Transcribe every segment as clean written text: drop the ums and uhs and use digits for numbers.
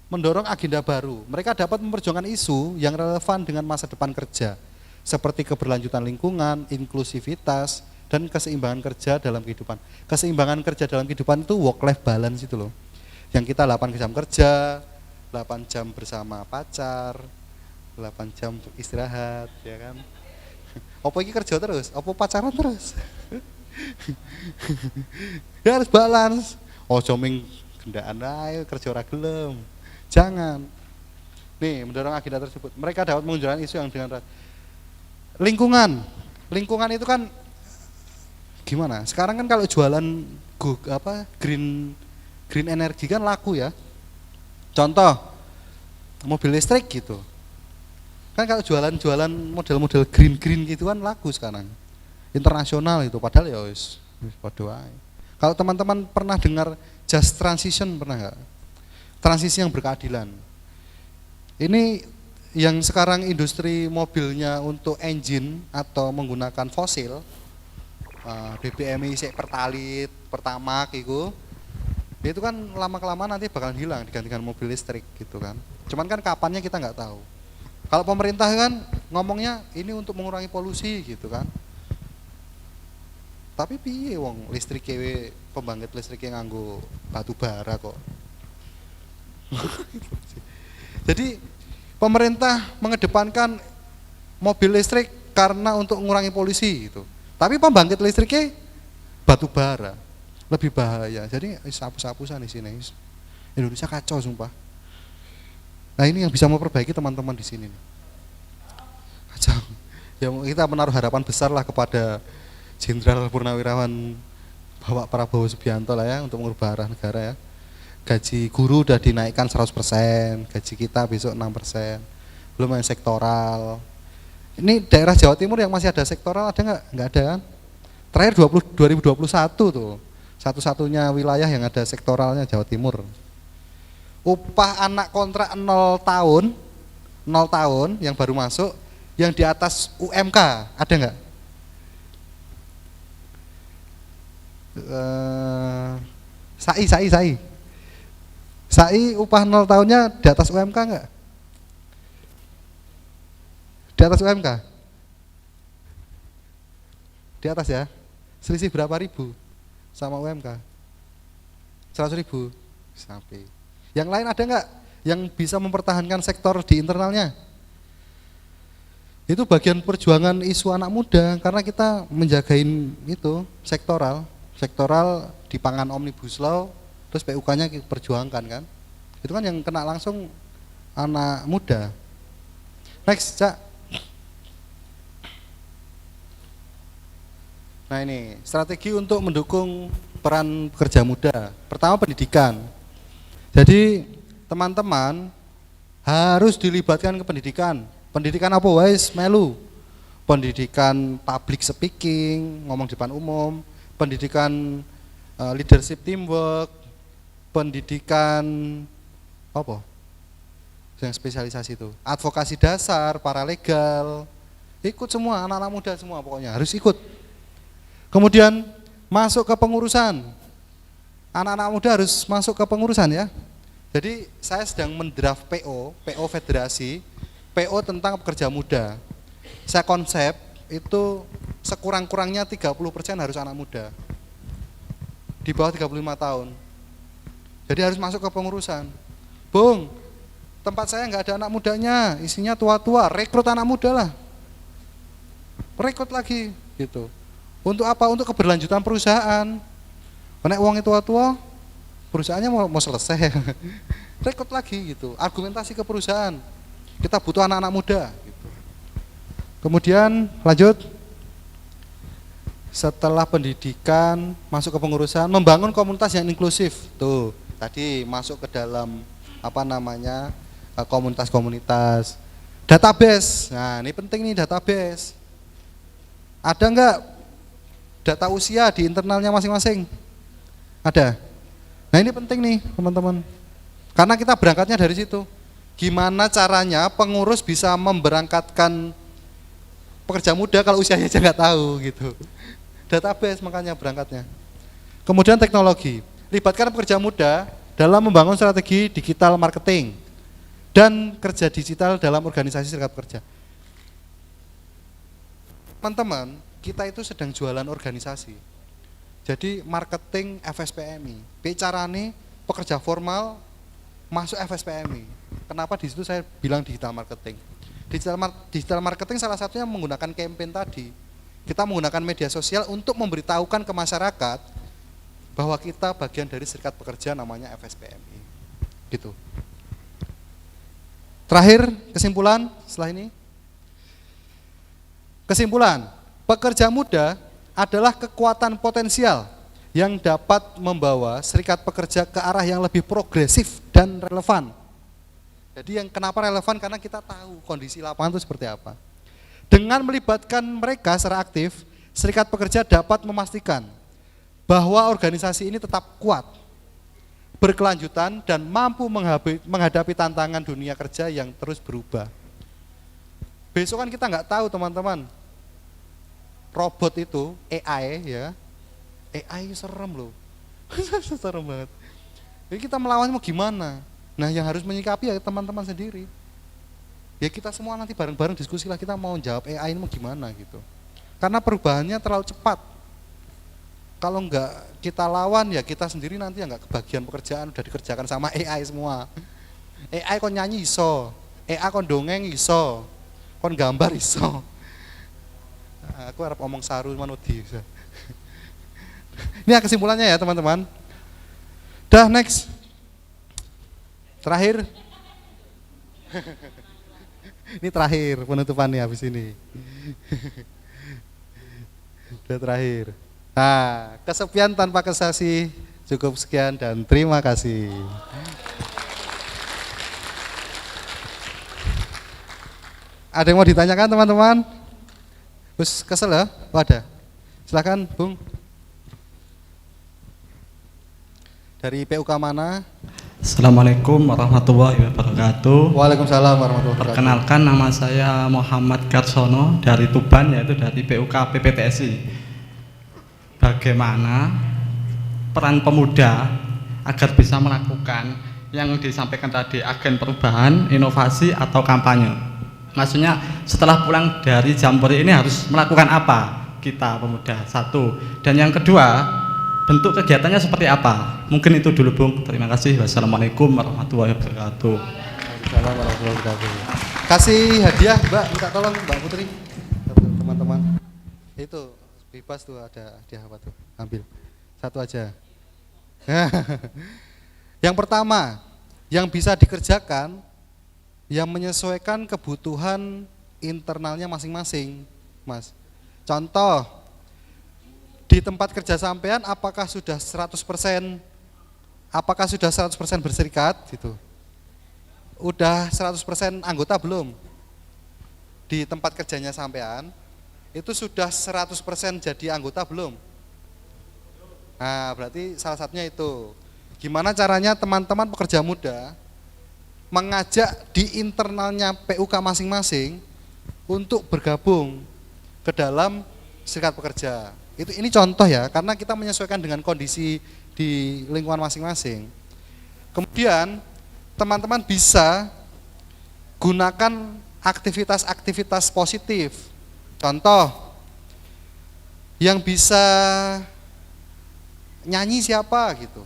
mendorong agenda baru. Mereka dapat memperjuangkan isu yang relevan dengan masa depan kerja, seperti keberlanjutan lingkungan, inklusivitas, dan keseimbangan kerja dalam kehidupan. Keseimbangan kerja dalam kehidupan itu work-life balance itu loh. Yang kita 8 jam kerja, 8 jam bersama pacar, 8 jam istirahat, ya kan. Apa ini kerja terus? Apa pacaran terus? Ya harus balance. Oh coming gendaan ayo kerja ora gelem. Jangan. Nih, mendorong agenda tersebut. Mereka dapat menunjukkan isu yang dengan lingkungan. Lingkungan itu kan gimana? Sekarang kan kalau jualan green energy kan laku ya. Contoh mobil listrik gitu. Kan kalau jualan model-model green gitu kan laku sekarang. Internasional itu padahal ya wis padha wae. Kalau teman-teman pernah dengar just transition pernah enggak? Transisi yang berkeadilan. Ini yang sekarang industri mobilnya untuk engine atau menggunakan fosil, BBM isi pertalit, pertamax itu kan lama-kelamaan nanti bakalan hilang digantikan mobil listrik gitu kan. Cuman kan kapannya kita nggak tahu. Kalau pemerintah kan ngomongnya ini untuk mengurangi polusi gitu kan. Tapi piye wong listrik pembangkit listrik yang nganggo batu bara kok. Jadi pemerintah mengedepankan mobil listrik karena untuk mengurangi polusi gitu. Tapi pembangkit listriknya batu bara, lebih bahaya. Jadi hapus-hapusan di sini. Indonesia kacau sumpah. Nah ini yang bisa memperbaiki teman-teman di sini. Kacau. Ya kita menaruh harapan besar lah kepada Jenderal Purnawirawan Bapak Prabowo Subianto lah ya untuk mengubah arah negara ya. Gaji guru udah dinaikkan 100%, gaji kita besok 6%. Belum yang sektoral. Ini daerah Jawa Timur yang masih ada sektoral ada nggak? Nggak ada kan? Terakhir 2021 tuh, satu-satunya wilayah yang ada sektoralnya Jawa Timur. Upah anak kontrak 0 tahun yang baru masuk, yang di atas UMK ada nggak? Sai upah 0 tahunnya di atas UMK enggak? Di atas UMK? Di atas ya? Selisih berapa ribu sama UMK? 100.000 sampai. Yang lain ada enggak yang bisa mempertahankan sektor di internalnya? Itu bagian perjuangan isu anak muda karena kita menjagain itu sektoral di pangan Omnibus Law, terus PUK-nya perjuangkan kan. Itu kan yang kena langsung anak muda. Next, Cak. Nah ini, strategi untuk mendukung peran pekerja muda. Pertama pendidikan. Jadi teman-teman harus dilibatkan ke pendidikan. Pendidikan apa wais melu? Pendidikan public speaking, ngomong di depan umum, pendidikan leadership teamwork, pendidikan apa? Yang spesialisasi itu, advokasi dasar, paralegal, ikut semua anak-anak muda semua pokoknya harus ikut. Kemudian masuk ke pengurusan, anak-anak muda harus masuk ke pengurusan ya. Jadi saya sedang mendraft PO federasi, PO tentang pekerja muda. Saya konsep itu sekurang-kurangnya 30% harus anak muda di bawah 35 tahun. Jadi harus masuk ke pengurusan. Bung, tempat saya nggak ada anak mudanya, isinya tua-tua, rekrut anak muda lah. Rekrut lagi gitu. Untuk apa? Untuk keberlanjutan perusahaan. Karena uang itu tua-tua, perusahaannya mau selesai. Rekrut lagi gitu. Argumentasi ke perusahaan. Kita butuh anak-anak muda gitu. Kemudian lanjut. Setelah pendidikan, masuk ke pengurusan, membangun komunitas yang inklusif. Tuh, tadi masuk ke dalam komunitas-komunitas. Database. Nah, ini penting nih database. Ada enggak data usia di internalnya masing-masing? Ada. Nah, ini penting nih, teman-teman. Karena kita berangkatnya dari situ. Gimana caranya pengurus bisa memberangkatkan pekerja muda kalau usianya aja nggak tahu gitu. Database makanya berangkatnya. Kemudian teknologi, libatkan pekerja muda dalam membangun strategi digital marketing dan kerja digital dalam organisasi serikat pekerja. Teman-teman, kita itu sedang jualan organisasi. Jadi marketing FSPMI. Bicarane pekerja formal masuk FSPMI. Kenapa di situ saya bilang digital marketing? Digital marketing salah satunya menggunakan campaign tadi. Kita menggunakan media sosial untuk memberitahukan ke masyarakat bahwa kita bagian dari serikat pekerja namanya FSPMI. Gitu. Terakhir, kesimpulan setelah ini. Kesimpulan, pekerja muda adalah kekuatan potensial yang dapat membawa serikat pekerja ke arah yang lebih progresif dan relevan. Jadi yang kenapa relevan? Karena kita tahu kondisi lapangan itu seperti apa. Dengan melibatkan mereka secara aktif, serikat pekerja dapat memastikan bahwa organisasi ini tetap kuat, berkelanjutan, dan mampu menghadapi tantangan dunia kerja yang terus berubah. Besok kan kita nggak tahu teman-teman, robot itu, AI ya, AI serem loh, serem banget. Jadi kita melawannya mau gimana? Nah yang harus menyikapi ya teman-teman sendiri. Ya kita semua nanti bareng-bareng diskusi lah, kita mau jawab AI ini mau gimana gitu. Karena perubahannya terlalu cepat. Kalau enggak kita lawan ya kita sendiri nanti yang enggak kebagian pekerjaan, udah dikerjakan sama AI semua. AI kon nyanyi iso, AI kon dongeng iso, kon gambar iso. Nah, aku harap ngomong saru manudi. Ini kesimpulannya ya teman-teman. Dah next. Terakhir. Ini terakhir penutupannya habis ini. Udah terakhir. Nah, kesepian tanpa kesasi cukup sekian dan terima kasih. Ada yang mau ditanyakan teman-teman? Terus kesel ya? Oh, ada. Silakan, Bung. Dari PUK mana? Assalamualaikum warahmatullahi wabarakatuh. Waalaikumsalam warahmatullahi wabarakatuh. Perkenalkan, nama saya Muhammad Garsono dari Tuban, yaitu dari PUK PPTSI. Bagaimana peran pemuda agar bisa melakukan yang disampaikan tadi, agen perubahan, inovasi, atau kampanye? Maksudnya setelah pulang dari Jambore ini harus melakukan apa kita pemuda? Satu. Dan yang kedua, bentuk kegiatannya seperti apa? Mungkin itu dulu, Bung. Terima kasih. Wassalamualaikum warahmatullahi wabarakatuh. Waalaikumsalam warahmatullahi wabarakatuh. Kasih hadiah, Mbak. Minta tolong Mbak Putri, teman-teman. Itu bebas tuh, ada hadiah apa tuh? Ambil. Satu aja. Yang pertama, yang bisa dikerjakan yang menyesuaikan kebutuhan internalnya masing-masing, Mas. Contoh, di tempat kerja sampean apakah sudah 100% berserikat gitu? Udah 100% anggota belum? Di tempat kerjanya sampean itu sudah 100% jadi anggota belum? Nah, berarti salah satunya itu. Gimana caranya teman-teman pekerja muda mengajak di internalnya PUK masing-masing untuk bergabung ke dalam serikat pekerja. Ini contoh ya, karena kita menyesuaikan dengan kondisi di lingkungan masing-masing. Kemudian teman-teman bisa gunakan aktivitas-aktivitas positif. Contoh, yang bisa nyanyi siapa gitu,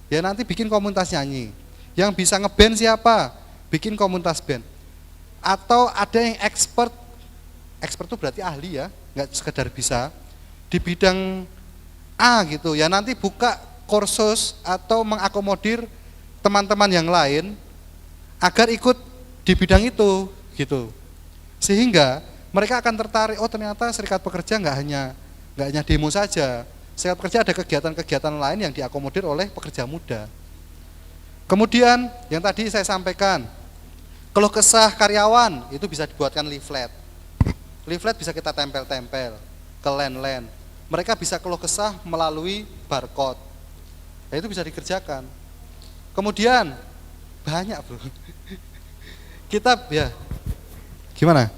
ya nanti bikin komunitas nyanyi. Yang bisa ngeband siapa, bikin komunitas band. Atau ada yang expert itu berarti ahli ya, nggak sekedar bisa di bidang A gitu, ya nanti buka kursus atau mengakomodir teman-teman yang lain agar ikut di bidang itu gitu, sehingga mereka akan tertarik. Oh ternyata serikat pekerja nggak hanya demo saja, serikat pekerja ada kegiatan-kegiatan lain yang diakomodir oleh pekerja muda. Kemudian yang tadi saya sampaikan, keluh kesah karyawan itu bisa dibuatkan leaflet. Leaflet bisa kita tempel-tempel ke len-len. Mereka bisa keluh kesah melalui barcode. Nah, itu bisa dikerjakan. Kemudian banyak bro. Kita ya gimana?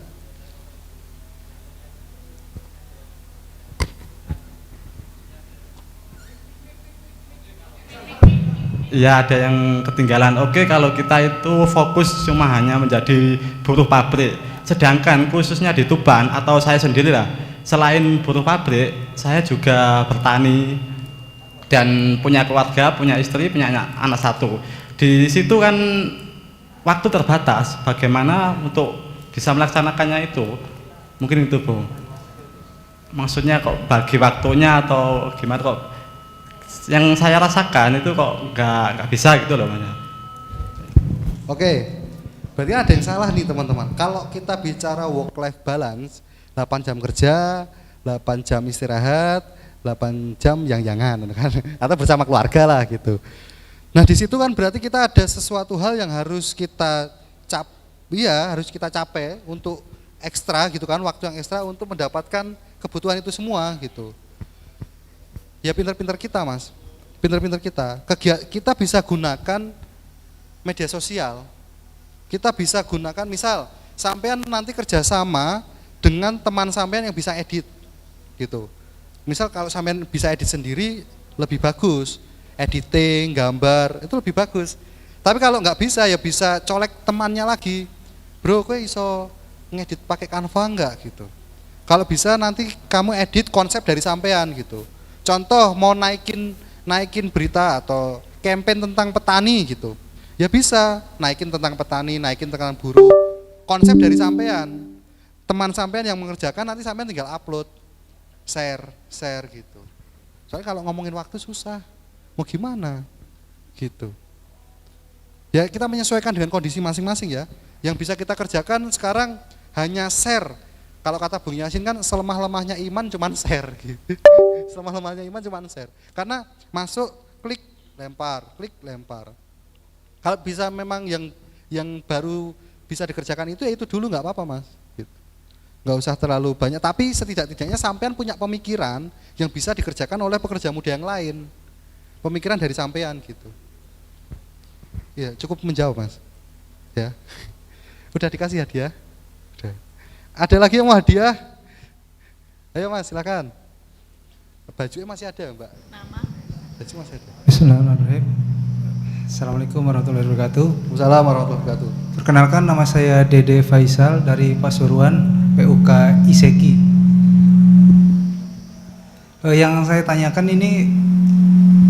ya ada yang ketinggalan. Oke, kalau kita itu fokus cuma hanya menjadi buruh pabrik, sedangkan khususnya di Tuban atau saya sendiri lah, selain buruh pabrik, saya juga bertani dan punya keluarga, punya istri, punya anak satu. Di situ kan waktu terbatas, bagaimana untuk bisa melaksanakannya itu? Mungkin itu, Bu. Maksudnya kok bagi waktunya atau gimana kok? Yang saya rasakan itu kok nggak bisa gitu loh, Mas. Oke, berarti ada yang salah nih teman-teman. Kalau kita bicara work life balance, 8 jam kerja, 8 jam istirahat, 8 jam yang-yangan kan, atau bersama keluarga lah gitu. Nah di situ kan berarti kita ada sesuatu hal yang harus kita harus kita capai untuk ekstra gitu kan, waktu yang ekstra untuk mendapatkan kebutuhan itu semua gitu. Ya pinter-pinter kita Mas, pinter-pinter kita. Kita bisa gunakan media sosial. Kita bisa gunakan misal sampean nanti kerjasama dengan teman sampean yang bisa edit gitu. Misal kalau sampean bisa edit sendiri lebih bagus, editing, gambar itu lebih bagus. Tapi kalau nggak bisa ya bisa colek temannya lagi. Bro, kowe iso ngedit pakai Canva enggak gitu. Kalau bisa nanti kamu edit konsep dari sampean gitu. Contoh mau naikin berita atau campaign tentang petani gitu. Ya bisa naikin tentang petani, naikin tentang buruh. Konsep dari sampean. Teman sampean yang mengerjakan nanti sampean tinggal upload, share gitu. Soalnya kalau ngomongin waktu susah. Mau gimana? Gitu. Ya kita menyesuaikan dengan kondisi masing-masing ya. Yang bisa kita kerjakan sekarang hanya share. Kalau kata Bung Yasin kan selemah-lemahnya iman cuman share gitu. Selemah-lemahnya iman cuman share. Karena masuk klik lempar. Kalau bisa memang yang baru bisa dikerjakan itu ya itu dulu nggak apa-apa Mas. Gitu. Nggak usah terlalu banyak. Tapi setidak-tidaknya sampean punya pemikiran yang bisa dikerjakan oleh pekerja muda yang lain. Pemikiran dari sampean gitu. Ya cukup menjawab Mas. Ya. Udah dikasih hadiah. Udah. Ada lagi yang mau hadiah? Ayo Mas, silakan. Bajunya masih ada Mbak? Nama? Baju masih ada. Bismillahirrahmanirrahim. Assalamualaikum warahmatullahi wabarakatuh. Waalaikumsalam warahmatullahi wabarakatuh. Perkenalkan, nama saya Dede Faisal dari Pasuruan, PUK Iseki. Yang saya tanyakan ini,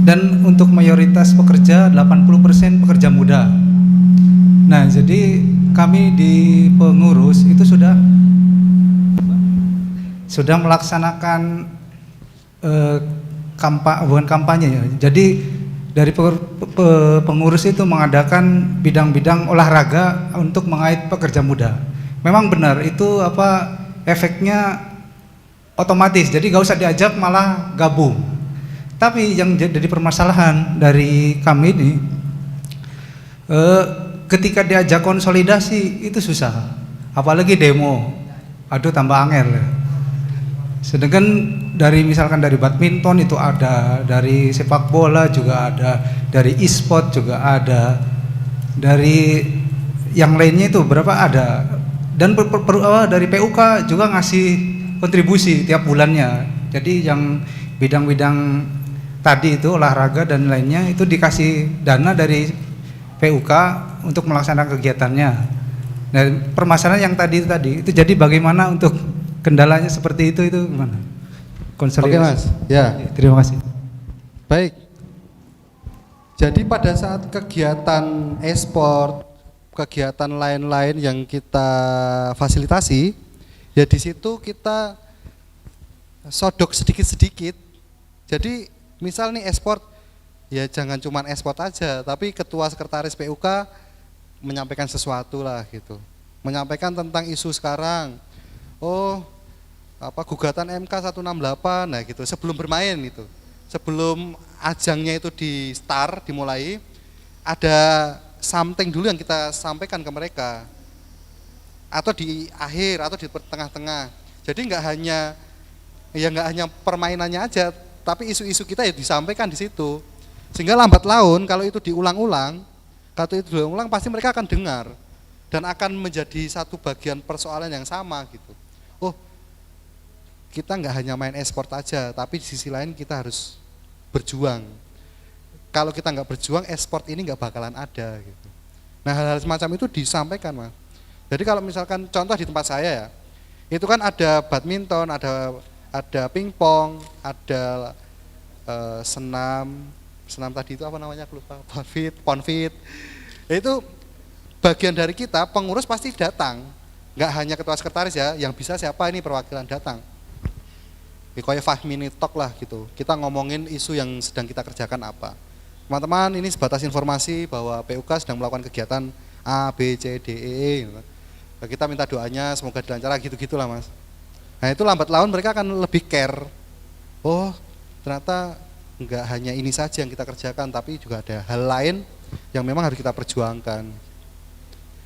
dan untuk mayoritas pekerja 80% pekerja muda. Nah, jadi kami di pengurus itu sudah melaksanakan bukan kampanye ya. Jadi dari pengurus itu mengadakan bidang-bidang olahraga untuk mengait pekerja muda. Memang benar itu efeknya otomatis. Jadi gak usah diajak malah gabung. Tapi yang jadi permasalahan dari kami ini ketika diajak konsolidasi itu susah. Apalagi demo. Aduh tambah angel. Sedangkan misalkan dari badminton itu ada, dari sepak bola juga ada, dari e-sport juga ada, dari yang lainnya itu berapa ada, dan dari PUK juga ngasih kontribusi tiap bulannya. Jadi yang bidang-bidang tadi itu olahraga dan lainnya itu dikasih dana dari PUK untuk melaksanakan kegiatannya. Dan permasalahan yang tadi itu jadi bagaimana untuk kendalanya seperti itu gimana? Oke Mas, ya. Terima kasih. Baik. Jadi pada saat kegiatan e-sport, kegiatan lain-lain yang kita fasilitasi, ya di situ kita sodok sedikit-sedikit. Jadi misal nih e-sport, ya jangan cuma e-sport aja, tapi ketua sekretaris PUK menyampaikan sesuatu lah gitu. Menyampaikan tentang isu sekarang. Oh, gugatan MK 168, nah gitu, sebelum bermain itu, sebelum ajangnya itu dimulai, ada something dulu yang kita sampaikan ke mereka, atau di akhir, atau di tengah-tengah. Jadi nggak hanya permainannya aja, tapi isu-isu kita ya disampaikan di situ, sehingga lambat laun kalau itu diulang-ulang, pasti mereka akan dengar dan akan menjadi satu bagian persoalan yang sama gitu. Oh, kita nggak hanya main e-sport aja, tapi di sisi lain kita harus berjuang. kalau kita nggak berjuang, esport ini nggak bakalan ada gitu. Nah, hal-hal semacam itu disampaikan, Mas. Jadi kalau misalkan contoh di tempat saya ya, itu kan ada badminton, ada pingpong, ada senam tadi itu apa namanya, aku lupa, ponfit. Itu bagian dari kita, pengurus pasti datang, nggak hanya ketua sekretaris ya, yang bisa siapa ini perwakilan datang. Kayak 5 minute talk lah gitu, kita ngomongin isu yang sedang kita kerjakan apa. Teman-teman, ini sebatas informasi bahwa PUK sedang melakukan kegiatan A, B, C, D, E. Kita minta doanya semoga dilancarkan gitu-gitulah, Mas. Nah, itu lambat laun mereka akan lebih care. Oh, ternyata enggak hanya ini saja yang kita kerjakan, tapi juga ada hal lain yang memang harus kita perjuangkan.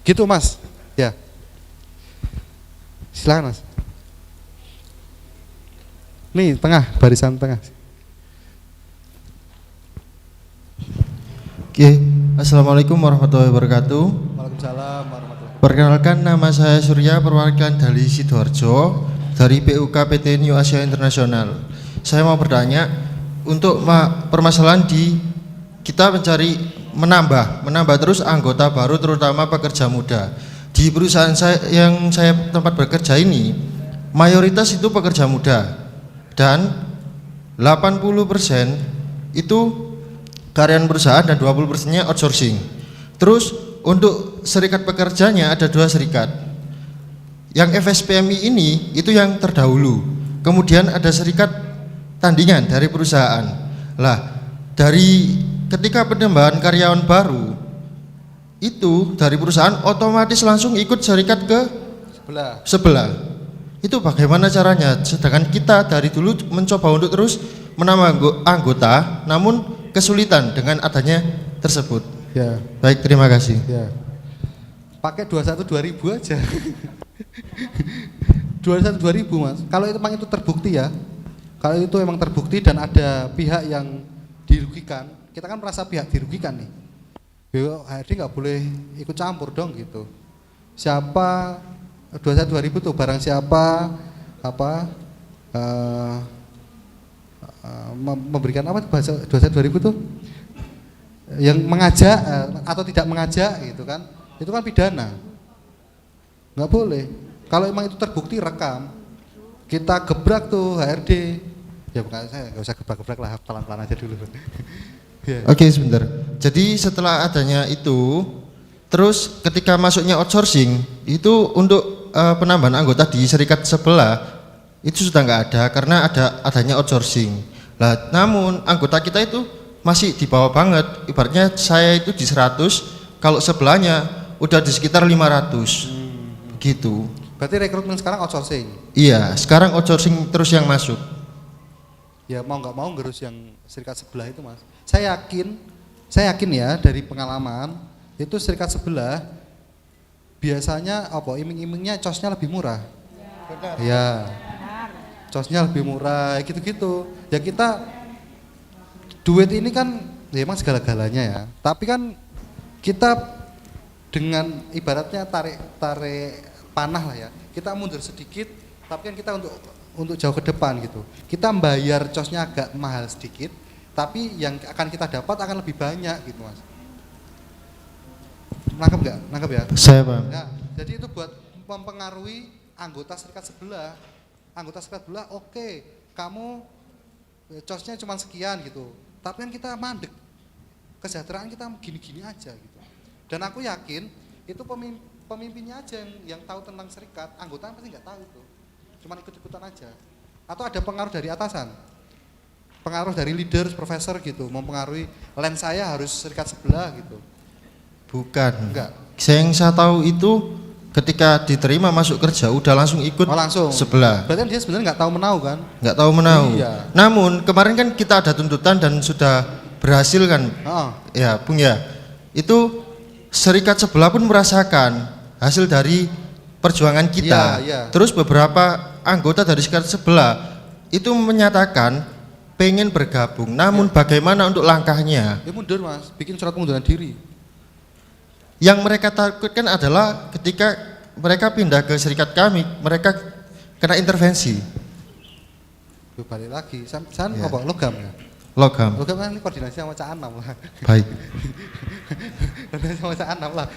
Gitu, Mas. Ya. Silakan, Mas. Nih, tengah, barisan tengah. Oke, Assalamualaikum warahmatullahi wabarakatuh. Waalaikumsalam warahmatullahi wabarakatuh. Perkenalkan, nama saya Surya, perwakilan dari Sidoarjo dari PUK PT New Asia Internasional. Saya mau bertanya, untuk permasalahan kita mencari menambah terus anggota baru, terutama pekerja muda. Di perusahaan yang saya tempat bekerja ini, mayoritas itu pekerja muda dan 80% itu karyawan perusahaan dan 20%-nya outsourcing. Terus untuk serikat pekerjanya ada 2 serikat. Yang FSPMI ini itu yang terdahulu. Kemudian ada serikat tandingan dari perusahaan. Lah, dari ketika penambahan karyawan baru itu dari perusahaan otomatis langsung ikut serikat ke sebelah. Itu bagaimana caranya? Sedangkan kita dari dulu mencoba untuk terus menambah anggota, namun kesulitan dengan adanya tersebut. Ya. Baik, terima kasih. Ya. Pakai 21.2000 aja. 21.2000, Mas. Kalau itu memang itu terbukti ya. Kalau itu memang terbukti dan ada pihak yang dirugikan, kita kan merasa pihak dirugikan nih. HRD nggak boleh ikut campur dong gitu. Siapa 21.2000 tuh barang siapa memberikan apa bahasa 21.2000 tuh yang mengajak atau tidak mengajak gitu kan, itu kan pidana, nggak boleh. Kalau emang itu terbukti rekam, kita gebrak tuh HRD ya, bukan saya nggak usah gebrak lah, pelan-pelan aja dulu. Yeah. Oke, sebentar. Jadi setelah adanya itu, terus ketika masuknya outsourcing itu untuk penambahan anggota di serikat sebelah itu sudah nggak ada karena adanya outsourcing. Lah, namun anggota kita itu masih di bawah banget. Ibaratnya saya itu di 100, kalau sebelahnya udah di sekitar 500. Gitu. Berarti rekrutmen sekarang outsourcing? Iya, sekarang outsourcing terus yang masuk. Ya mau nggak mau ngerus yang serikat sebelah itu, Mas. Saya yakin ya dari pengalaman itu serikat sebelah biasanya iming-imingnya cosnya lebih murah. Ya. Cosnya lebih murah gitu-gitu. Ya kita duit ini kan ya emang segala-galanya ya. Tapi kan kita dengan ibaratnya tarik panah lah ya. Kita mundur sedikit, tapi kan kita untuk jauh ke depan gitu. Kita bayar cosnya agak mahal sedikit, tapi yang akan kita dapat akan lebih banyak gitu, Mas. Nangkep nggak? Nangkep ya? Saya paham. Nah, jadi itu buat mempengaruhi anggota serikat sebelah. Anggota serikat sebelah, oke, kamu cosnya cuma sekian gitu. Tapi kan kita mandek. Kesejahteraan kita gini-gini aja gitu. Dan aku yakin itu pemimpinnya aja yang tahu tentang serikat, anggota pasti nggak tahu itu. Cuma ikut-ikutan aja. Atau ada pengaruh dari atasan. Pengaruh dari leader, profesor gitu, mempengaruhi lens saya harus serikat sebelah gitu. Bukan. Enggak. Yang saya tahu itu ketika diterima masuk kerja udah langsung ikut langsung sebelah. Berarti dia sebenarnya nggak tahu menau kan? Nggak tahu menau. Iya. Namun kemarin kan kita ada tuntutan dan sudah berhasil kan? Ya, Bung ya. Itu serikat sebelah pun merasakan hasil dari perjuangan kita. Iya. Terus beberapa anggota dari serikat sebelah itu menyatakan pengen bergabung. Namun bagaimana untuk langkahnya? Ya mundur, Mas, bikin surat pengunduran diri. Yang mereka takutkan adalah ketika mereka pindah ke serikat kami, mereka kena intervensi. Balik lagi, saya Ya. logam ya? Logam. Logam kan ini koordinasi sama Cak Anam lah. Baik. Koordinasi sama Cak Anam lah.